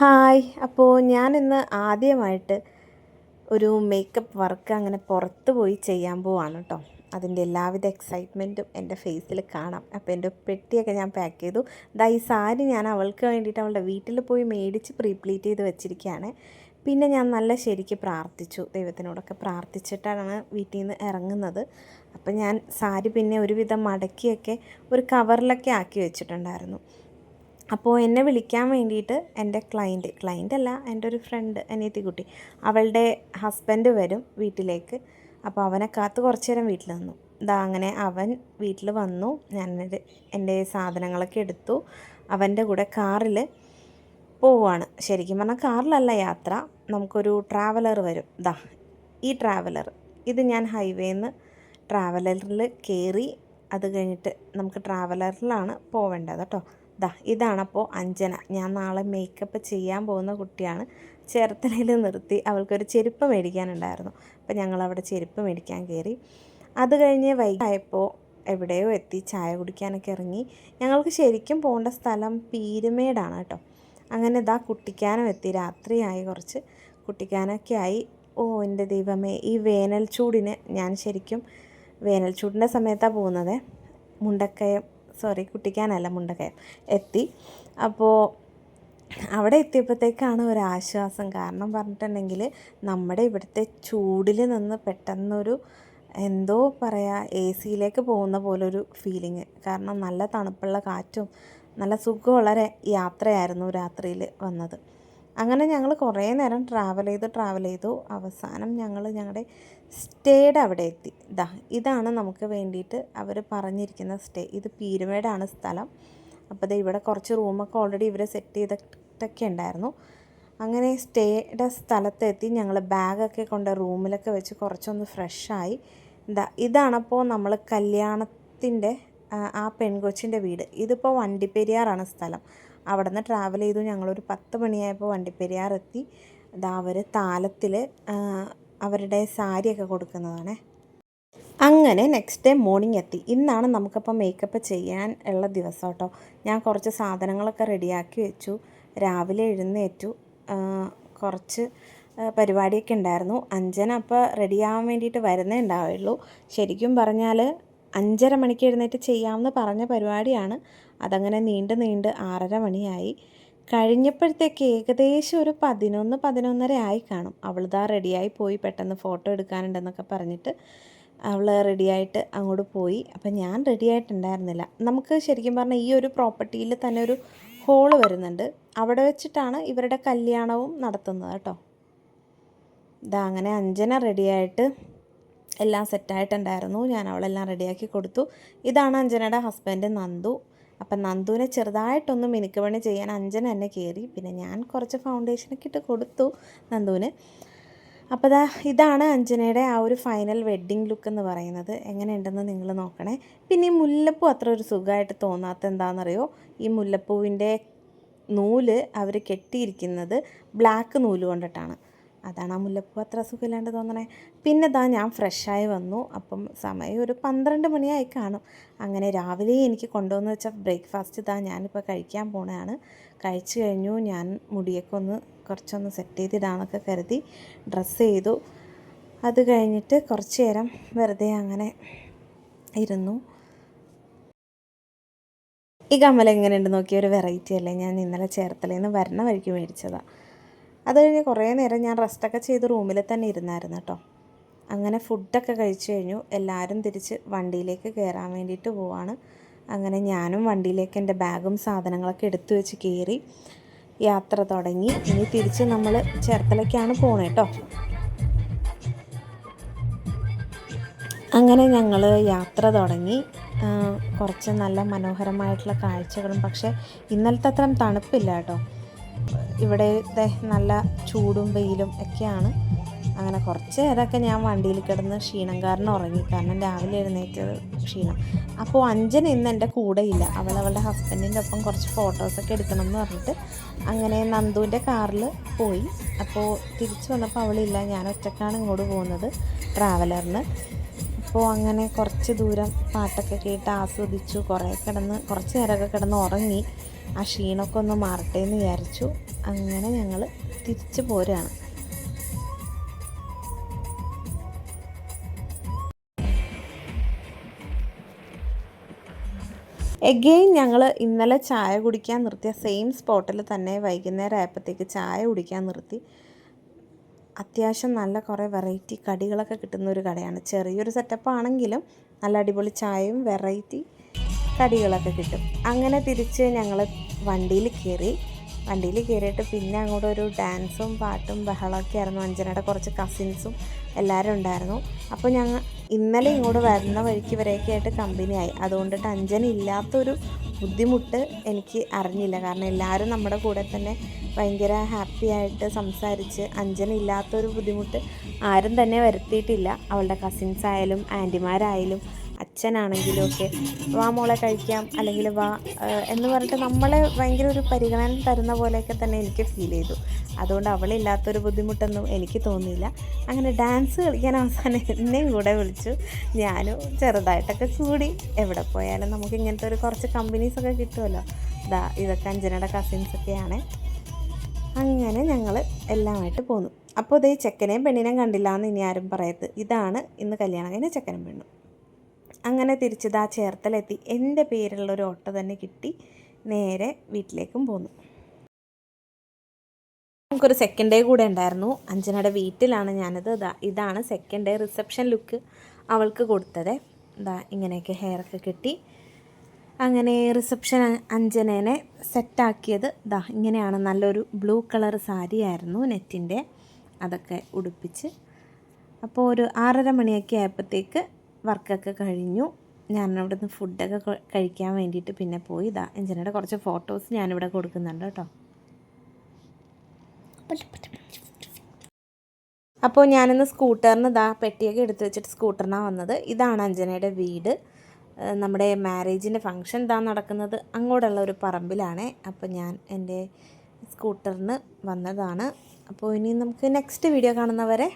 Hi. അപ്പോൾ ഞാനിന്ന് ആദ്യമായിട്ട് ഒരു മേക്കപ്പ് വർക്ക് അങ്ങനെ പുറത്ത് പോയി ചെയ്യാൻ പോവാണ് കേട്ടോ. അതിൻ്റെ എല്ലാവിധ എക്സൈറ്റ്മെൻറ്റും എൻ്റെ ഫേസിൽ കാണാം. അപ്പോൾ എൻ്റെ പെട്ടിയൊക്കെ ഞാൻ പാക്ക് ചെയ്തു. ദാ ഈ സാരി ഞാൻ അവൾക്ക് വേണ്ടിയിട്ട് അവളുടെ വീട്ടിൽ പോയി മേടിച്ച് പ്രീപ്ലീറ്റ് ചെയ്ത് വെച്ചിരിക്കുകയാണ്. പിന്നെ ഞാൻ നല്ല ശരിക്ക് പ്രാർത്ഥിച്ചു, ദൈവത്തിനോടൊക്കെ പ്രാർത്ഥിച്ചിട്ടാണ് വീട്ടിൽ നിന്ന് ഇറങ്ങുന്നത്. അപ്പോൾ ഞാൻ സാരി പിന്നെ ഒരുവിധം മടക്കിയൊക്കെ ഒരു കവറിലൊക്കെ ആക്കി വെച്ചിട്ടുണ്ടായിരുന്നു. അപ്പോൾ എന്നെ വിളിക്കാൻ വേണ്ടിയിട്ട് എൻ്റെ ക്ലയൻ്റ് അല്ല, എൻ്റെ ഒരു ഫ്രണ്ട് അനിയത്തിക്കുട്ടി, അവളുടെ ഹസ്ബൻഡ് വരും വീട്ടിലേക്ക്. അപ്പോൾ അവനെ കാത്ത് കുറച്ച് നേരം വീട്ടിൽ നിന്നു. അങ്ങനെ അവൻ വീട്ടിൽ വന്നു. ഞാൻ എൻ്റെ സാധനങ്ങളൊക്കെ എടുത്തു. അവൻ്റെ കൂടെ കാറിൽ പോവുകയാണ്. ശരിക്കും പറഞ്ഞാൽ കാറിലല്ല യാത്ര, നമുക്കൊരു ട്രാവലർ വരും. ഈ ട്രാവലർ, ഇത് ഞാൻ ഹൈവേന്ന് ട്രാവലറിൽ കയറി. അത് കഴിഞ്ഞിട്ട് നമുക്ക് ട്രാവലറിലാണ് പോവേണ്ടത് കേട്ടോ. ഇതാണപ്പോൾ അഞ്ജന. ഞാൻ നാളെ മേക്കപ്പ് ചെയ്യാൻ പോകുന്ന കുട്ടിയാണ്. ചേർത്തലയിൽ നിർത്തി അവൾക്കൊരു ചെരുപ്പ് മേടിക്കാനുണ്ടായിരുന്നു. അപ്പോൾ ഞങ്ങളവിടെ ചെരുപ്പ് മേടിക്കാൻ കയറി. അത് കഴിഞ്ഞ് വൈകിയപ്പോൾ എവിടെയോ എത്തി, ചായ കുടിക്കാനൊക്കെ ഇറങ്ങി. ഞങ്ങൾക്ക് ശരിക്കും പോകേണ്ട സ്ഥലം പീരുമേടാണ് കേട്ടോ. അങ്ങനെ കുട്ടിക്കാനം എത്തി. രാത്രിയായി, കുറച്ച് കുട്ടിക്കാനൊക്കെ ആയി. എൻ്റെ ദൈവമേ, ഈ വേനൽ ചൂടിന് ഞാൻ ശരിക്കും വേനൽ ചൂടിൻ്റെ സമയത്താണ് പോകുന്നത്. കുട്ടിക്കാനല്ല, മുണ്ടക്കയം എത്തി. അപ്പോൾ അവിടെ എത്തിയപ്പോഴത്തേക്കാണ് ഒരാശ്വാസം. കാരണം പറഞ്ഞിട്ടുണ്ടെങ്കിൽ നമ്മുടെ ഇവിടുത്തെ ചൂടിൽ നിന്ന് പെട്ടെന്നൊരു എന്തോ പറയുക, എ സിയിലേക്ക് പോകുന്ന പോലൊരു ഫീലിങ്. കാരണം നല്ല തണുപ്പുള്ള കാറ്റും നല്ല സുഖമുള്ള യാത്രയായിരുന്നു രാത്രിയിൽ വന്നത്. അങ്ങനെ ഞങ്ങൾ കുറേ നേരം ട്രാവൽ ചെയ്തു അവസാനം ഞങ്ങൾ ഞങ്ങളുടെ സ്റ്റേയുടെ അവിടെ എത്തി. ഇതാണ് നമുക്ക് വേണ്ടിയിട്ട് അവർ പറഞ്ഞിരിക്കുന്ന സ്റ്റേ. ഇത് പീരുമേടാണ് സ്ഥലം. അപ്പോൾ ഇവിടെ കുറച്ച് റൂമൊക്കെ ഓൾറെഡി ഇവർ സെറ്റ് ചെയ്തിട്ടൊക്കെ ഉണ്ടായിരുന്നു. അങ്ങനെ സ്റ്റേയുടെ സ്ഥലത്തെത്തി. ഞങ്ങൾ ബാഗൊക്കെ കൊണ്ട് റൂമിലൊക്കെ വെച്ച് കുറച്ചൊന്ന് ഫ്രഷായി. ഇതാണപ്പോൾ നമ്മൾ കല്യാണത്തിൻ്റെ ആ പെൺകൊച്ചിൻ്റെ വീട്. ഇതിപ്പോൾ വണ്ടിപ്പെരിയാറാണ് സ്ഥലം. അവിടെ നിന്ന് ട്രാവൽ ചെയ്തു. ഞങ്ങളൊരു 10 മണിയായപ്പോൾ വണ്ടിപ്പെരിയാർ എത്തി. അവർ താലത്തിൽ അവരുടെ സാരിയൊക്കെ കൊടുക്കുന്നതാണേ. അങ്ങനെ നെക്സ്റ്റ് ഡേ മോർണിംഗ് എത്തി. ഇന്നാണ് നമുക്കപ്പോൾ മേക്കപ്പ് ചെയ്യാൻ ഉള്ള ദിവസം കേട്ടോ. ഞാൻ കുറച്ച് സാധനങ്ങളൊക്കെ റെഡിയാക്കി വെച്ചു. രാവിലെ എഴുന്നേറ്റു. കുറച്ച് പരിപാടിയൊക്കെ ഉണ്ടായിരുന്നു. അഞ്ജന അപ്പോൾ റെഡിയാകാൻ വേണ്ടിയിട്ട് വരുന്നേ ഉണ്ടാവുള്ളൂ. ശരിക്കും പറഞ്ഞാൽ 5:30 മണിക്ക് എഴുന്നേറ്റ് ചെയ്യാമെന്ന് പറഞ്ഞ പരിപാടിയാണ്. അതങ്ങനെ നീണ്ട് 6:30 മണിയായി. കഴിഞ്ഞപ്പോഴത്തേക്ക് ഏകദേശം ഒരു 11-11:30 ആയി കാണും. അവളിതാ റെഡിയായി പോയി. പെട്ടെന്ന് ഫോട്ടോ എടുക്കാനുണ്ടെന്നൊക്കെ പറഞ്ഞിട്ട് അവൾ റെഡിയായിട്ട് അങ്ങോട്ട് പോയി. അപ്പം ഞാൻ റെഡിയായിട്ടുണ്ടായിരുന്നില്ല. നമുക്ക് ശരിക്കും പറഞ്ഞാൽ ഈ ഒരു പ്രോപ്പർട്ടിയിൽ തന്നെ ഒരു ഹോള് വരുന്നുണ്ട്. അവിടെ വെച്ചിട്ടാണ് ഇവരുടെ കല്യാണവും നടത്തുന്നത് കേട്ടോ. അങ്ങനെ അഞ്ജന റെഡിയായിട്ട് എല്ലാം സെറ്റായിട്ടുണ്ടായിരുന്നു. ഞാൻ അവളെല്ലാം റെഡിയാക്കി കൊടുത്തു. ഇതാണ് അഞ്ജനയുടെ ഹസ്ബൻഡ് നന്ദു. അപ്പം നന്ദുവിനെ ചെറുതായിട്ടൊന്ന് മിനുക്കുപണി ചെയ്യാൻ അഞ്ജന എന്നെ കയറി. പിന്നെ ഞാൻ കുറച്ച് ഫൗണ്ടേഷനൊക്കെ ഇട്ട് കൊടുത്തു നന്ദുവിന്. അപ്പോൾ ഇതാണ് അഞ്ജനയുടെ ആ ഒരു ഫൈനൽ വെഡ്ഡിങ് ലുക്ക് എന്ന് പറയുന്നത്. എങ്ങനെയുണ്ടെന്ന് നിങ്ങൾ നോക്കണേ. പിന്നെ ഈ മുല്ലപ്പൂ അത്ര ഒരു സുഖമായിട്ട് തോന്നാത്ത എന്താണെന്നറിയോ? ഈ മുല്ലപ്പൂവിൻ്റെ നൂല് അവർ കെട്ടിയിരിക്കുന്നത് ബ്ലാക്ക് നൂല് കൊണ്ടിട്ടാണ്. അതാണ് ആ മുല്ലപ്പൂ അത്ര സുഖമില്ലാണ്ട് തോന്നണേ. പിന്നെ ഞാൻ ഫ്രഷായി വന്നു. അപ്പം സമയം ഒരു 12 മണിയായി കാണും. അങ്ങനെ രാവിലെ എനിക്ക് കൊണ്ടുവന്ന് വെച്ച ബ്രേക്ക്ഫാസ്റ്റ് ഞാനിപ്പോൾ കഴിക്കാൻ പോണതാണ്. കഴിച്ചു കഴിഞ്ഞു. ഞാൻ മുടിയൊക്കെ കുറച്ചൊന്ന് സെറ്റ് ചെയ്തിടാനൊക്കെ കരുതി ഡ്രസ്സ് ചെയ്തു. അത് കഴിഞ്ഞിട്ട് കുറച്ച് നേരം വെറുതെ അങ്ങനെ ഇരുന്നു. ഈ കമ്മൽ എങ്ങനെയുണ്ട് നോക്കിയ ഒരു വെറൈറ്റി അല്ലേ? ഞാൻ ഇന്നലെ ചേർത്തലയിൽ നിന്ന് വരണ വഴിക്ക് മേടിച്ചതാണ്. അത് കഴിഞ്ഞ് കുറേ നേരം ഞാൻ റെസ്റ്റൊക്കെ ചെയ്ത് റൂമിൽ തന്നെ ഇരുന്നായിരുന്നു കേട്ടോ. അങ്ങനെ ഫുഡൊക്കെ കഴിച്ചു കഴിഞ്ഞു. എല്ലാവരും തിരിച്ച് വണ്ടിയിലേക്ക് കയറാൻ വേണ്ടിയിട്ട് പോവാണ്. അങ്ങനെ ഞാനും വണ്ടിയിലേക്ക് എൻ്റെ ബാഗും സാധനങ്ങളൊക്കെ എടുത്തു വെച്ച് കയറി യാത്ര തുടങ്ങി. ഇനി തിരിച്ച് നമ്മൾ ചേർത്തലയ്ക്കാണ് പോണേ കേട്ടോ. അങ്ങനെ ഞങ്ങൾ യാത്ര തുടങ്ങി. കുറച്ച് നല്ല മനോഹരമായിട്ടുള്ള കാഴ്ചകളും, പക്ഷേ ഇന്നലത്തെ അത്രയും തണുപ്പില്ല കേട്ടോ. ഇവിടെ നല്ല ചൂടും വെയിലും ഒക്കെയാണ്. അങ്ങനെ കുറച്ച് നേരമൊക്കെ ഞാൻ വണ്ടിയിൽ കിടന്ന് ക്ഷീണം കാരണം ഉറങ്ങി. കാരണം രാവിലെ എഴുന്നേറ്റത് ക്ഷീണം. അപ്പോൾ അഞ്ജന ഇന്ന് എൻ്റെ കൂടെ ഇല്ല. അവളുടെ ഹസ്ബൻഡിൻ്റെ ഒപ്പം കുറച്ച് ഫോട്ടോസൊക്കെ എടുക്കണം എന്ന് പറഞ്ഞിട്ട് അങ്ങനെ നന്ദുവിൻ്റെ കാറിൽ പോയി. അപ്പോൾ തിരിച്ചു വന്നപ്പോൾ അവളില്ല. ഞാൻ ഒറ്റക്കാണ് ഇങ്ങോട്ട് പോകുന്നത് ട്രാവലറിന്. അപ്പോൾ അങ്ങനെ കുറച്ച് ദൂരം പാട്ടൊക്കെ കേട്ട് ആസ്വദിച്ചു. കുറച്ച് നേരമൊക്കെ കിടന്ന് ഉറങ്ങി. ആ ക്ഷീണമൊക്കെ ഒന്ന് മാറട്ടെ എന്ന് വിചാരിച്ചു. അങ്ങനെ ഞങ്ങൾ തിരിച്ചു പോരുകയാണ്. എഗെയിൻ ഞങ്ങൾ ഇന്നലെ ചായ കുടിക്കാൻ നിർത്തിയ സെയിം സ്പോട്ടിൽ തന്നെ വൈകുന്നേരം ആയപ്പോഴത്തേക്ക് ചായ കുടിക്കാൻ നിർത്തി. അത്യാവശ്യം നല്ല കുറേ വെറൈറ്റി കടികളൊക്കെ കിട്ടുന്ന ഒരു കടയാണ്. ചെറിയൊരു സെറ്റപ്പ് ആണെങ്കിലും നല്ല അടിപൊളി ചായയും വെറൈറ്റി കടികളൊക്കെ കിട്ടും. അങ്ങനെ തിരിച്ച് ഞങ്ങൾ വണ്ടിയിൽ കയറിയിട്ട് പിന്നെ അങ്ങോട്ട് ഒരു ഡാൻസും പാട്ടും ബഹളമൊക്കെ ആയിരുന്നു. അഞ്ജനയുടെ കുറച്ച് കസിൻസും എല്ലാവരും ഉണ്ടായിരുന്നു. അപ്പോൾ ഞങ്ങൾ ഇന്നലെ ഇങ്ങോട്ട് വരുന്ന വഴിക്ക് ഇവരെയൊക്കെ ആയിട്ട് കമ്പനിയായി. അതുകൊണ്ടിട്ട് അഞ്ജന ഇല്ലാത്തൊരു ബുദ്ധിമുട്ട് എനിക്ക് അറിഞ്ഞില്ല. കാരണം എല്ലാവരും നമ്മുടെ കൂടെ തന്നെ ഭയങ്കര ഹാപ്പി ആയിട്ട് സംസാരിച്ച് അഞ്ജന ഇല്ലാത്തൊരു ബുദ്ധിമുട്ട് ആരും തന്നെ വരുത്തിയിട്ടില്ല. അവളുടെ കസിൻസ് ആയാലും ആൻറ്റിമാരായാലും അച്ഛനാണെങ്കിലും ഒക്കെ വാ മോളെ കഴിക്കാം, അല്ലെങ്കിൽ വാ എന്ന് പറഞ്ഞിട്ട് നമ്മളെ ഭയങ്കര ഒരു പരിഗണന തരുന്ന പോലെയൊക്കെ തന്നെ എനിക്ക് ഫീൽ ചെയ്തു. അതുകൊണ്ട് അവളില്ലാത്തൊരു ബുദ്ധിമുട്ടൊന്നും എനിക്ക് തോന്നിയില്ല. അങ്ങനെ ഡാൻസ് കളിക്കാൻ അവസാനം എന്നെയും കൂടെ വിളിച്ചു. ഞാനും ചെറുതായിട്ടൊക്കെ കൂടി. എവിടെ പോയാലും നമുക്ക് ഇങ്ങനത്തെ ഒരു കുറച്ച് കമ്പനീസൊക്കെ കിട്ടുമല്ലോ. ഇതൊക്കെ അഞ്ജനയുടെ കസിൻസൊക്കെയാണ്. അങ്ങനെ ഞങ്ങൾ എല്ലാമായിട്ട് പോന്നു. അപ്പോൾ ഇതേ ചെക്കനെയും പെണ്ണിനെയും കണ്ടില്ല എന്ന് ഇനി ആരും പറയരുത്. ഇതാണ് ഇന്ന് കല്യാണം കഴിഞ്ഞ ചെക്കനും പെണ്ണും. അങ്ങനെ തിരിച്ചത് ആ ചേർത്തലെത്തി. എൻ്റെ പേരുള്ളൊരു ഓട്ടോ തന്നെ കിട്ടി. നേരെ വീട്ടിലേക്കും പോന്നു. നമുക്കൊരു സെക്കൻഡ് ഡേ കൂടെ ഉണ്ടായിരുന്നു. അഞ്ജനയുടെ വീട്ടിലാണ് ഞാനത്. ഇതാണ് സെക്കൻഡ് ഡേ റിസപ്ഷൻ ലുക്ക് അവൾക്ക് കൊടുത്തത്. ഇങ്ങനെയൊക്കെ ഹെയറൊക്കെ കെട്ടി അങ്ങനെ റിസപ്ഷൻ അഞ്ജനേനെ സെറ്റാക്കിയത് ഇങ്ങനെയാണ്. നല്ലൊരു ബ്ലൂ കളർ സാരി ആയിരുന്നു നെറ്റിൻ്റെ. അതൊക്കെ ഉടുപ്പിച്ച് അപ്പോൾ ഒരു 6:30 മണിയൊക്കെ ആയപ്പോഴത്തേക്ക് വർക്കൊക്കെ കഴിഞ്ഞു. ഞാനവിടെ നിന്ന് ഫുഡൊക്കെ കഴിക്കാൻ വേണ്ടിയിട്ട് പിന്നെ പോയി. അഞ്ജനയുടെ കുറച്ച് ഫോട്ടോസ് ഞാനിവിടെ കൊടുക്കുന്നുണ്ട് കേട്ടോ. അപ്പോൾ ഞാനിന്ന് സ്കൂട്ടറിന് പെട്ടിയൊക്കെ എടുത്ത് വെച്ചിട്ട് സ്കൂട്ടറിനാണ് വന്നത്. ഇതാണ് അഞ്ജനയുടെ വീട്. നമ്മുടെ മാരേജിൻ്റെ ഫംഗ്ഷൻ നടക്കുന്നത് അങ്ങോട്ടുള്ള ഒരു പറമ്പിലാണ്. അപ്പോൾ ഞാൻ എൻ്റെ സ്കൂട്ടറിന് വന്നതാണ്. അപ്പോൾ ഇനി നമുക്ക് നെക്സ്റ്റ് വീഡിയോ കാണുന്നവരെ